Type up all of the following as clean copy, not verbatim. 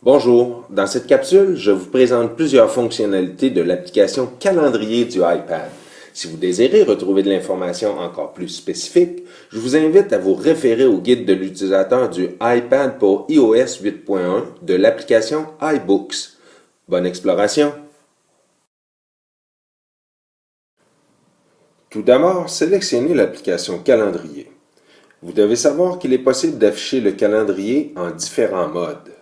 Bonjour, dans cette capsule, je vous présente plusieurs fonctionnalités de l'application Calendrier du iPad. Si vous désirez retrouver de l'information encore plus spécifique, je vous invite à vous référer au guide de l'utilisateur du iPad pour iOS 8.1 de l'application iBooks. Bonne exploration! Tout d'abord, sélectionnez l'application Calendrier. Vous devez savoir qu'il est possible d'afficher le calendrier en différents modes.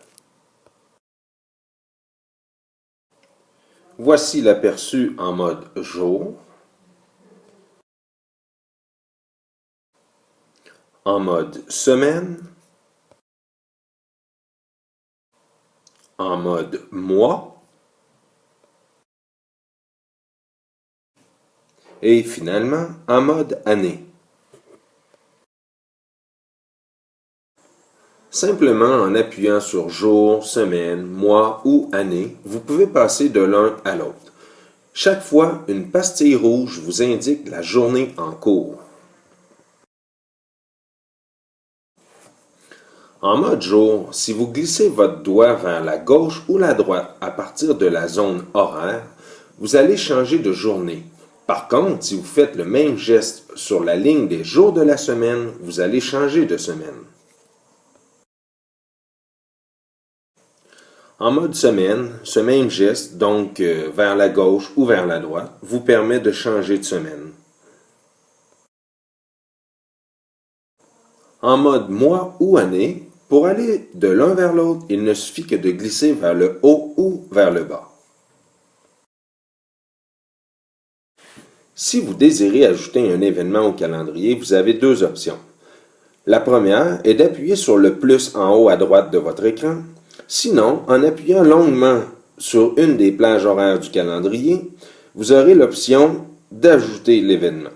Voici l'aperçu en mode jour, en mode semaine, en mode mois et finalement en mode année. Simplement en appuyant sur jour, semaine, mois ou année, vous pouvez passer de l'un à l'autre. Chaque fois, une pastille rouge vous indique la journée en cours. En mode jour, si vous glissez votre doigt vers la gauche ou la droite à partir de la zone horaire, vous allez changer de journée. Par contre, si vous faites le même geste sur la ligne des jours de la semaine, vous allez changer de semaine. En mode semaine, ce même geste, donc vers la gauche ou vers la droite, vous permet de changer de semaine. En mode mois ou année, pour aller de l'un vers l'autre, il ne suffit que de glisser vers le haut ou vers le bas. Si vous désirez ajouter un événement au calendrier, vous avez deux options. La première est d'appuyer sur le plus en haut à droite de votre écran. Sinon, en appuyant longuement sur une des plages horaires du calendrier, vous aurez l'option d'ajouter l'événement.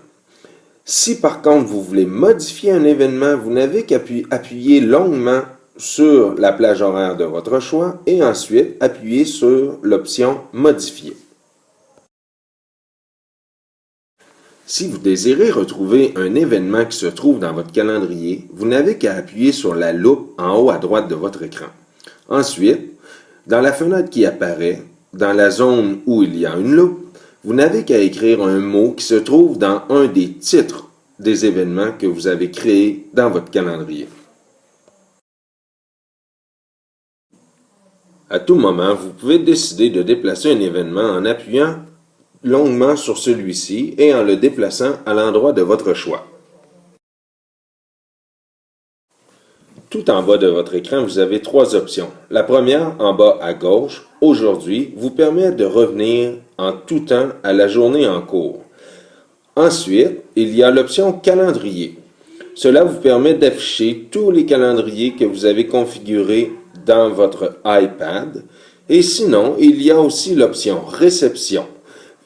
Si par contre vous voulez modifier un événement, vous n'avez qu'à appuyer longuement sur la plage horaire de votre choix et ensuite appuyer sur l'option Modifier. Si vous désirez retrouver un événement qui se trouve dans votre calendrier, vous n'avez qu'à appuyer sur la loupe en haut à droite de votre écran. Ensuite, dans la fenêtre qui apparaît, dans la zone où il y a une loupe, vous n'avez qu'à écrire un mot qui se trouve dans un des titres des événements que vous avez créés dans votre calendrier. À tout moment, vous pouvez décider de déplacer un événement en appuyant longuement sur celui-ci et en le déplaçant à l'endroit de votre choix. Tout en bas de votre écran, vous avez trois options. La première, en bas à gauche, Aujourd'hui, vous permet de revenir en tout temps à la journée en cours. Ensuite, il y a l'option Calendrier. Cela vous permet d'afficher tous les calendriers que vous avez configurés dans votre iPad. Et sinon, il y a aussi l'option Réception.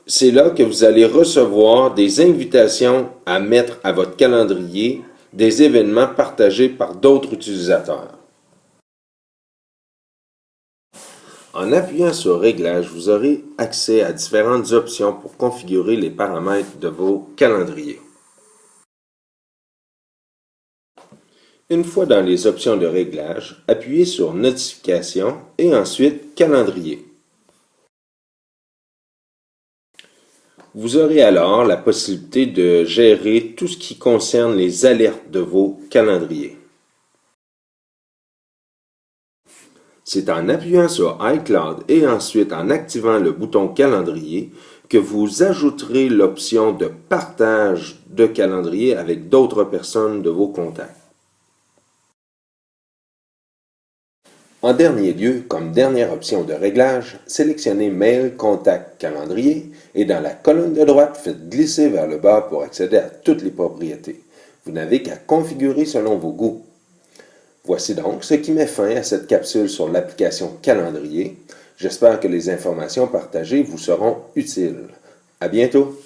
C'est là que vous allez recevoir des invitations à mettre à votre calendrier des événements partagés par d'autres utilisateurs. En appuyant sur Réglages, vous aurez accès à différentes options pour configurer les paramètres de vos calendriers. Une fois dans les options de réglage, appuyez sur Notifications et ensuite Calendrier. Vous aurez alors la possibilité de gérer tout ce qui concerne les alertes de vos calendriers. C'est en appuyant sur iCloud et ensuite en activant le bouton Calendrier que vous ajouterez l'option de partage de calendrier avec d'autres personnes de vos contacts. En dernier lieu, comme dernière option de réglage, sélectionnez Mail, Contact, Calendrier et dans la colonne de droite, faites glisser vers le bas pour accéder à toutes les propriétés. Vous n'avez qu'à configurer selon vos goûts. Voici donc ce qui met fin à cette capsule sur l'application Calendrier. J'espère que les informations partagées vous seront utiles. À bientôt!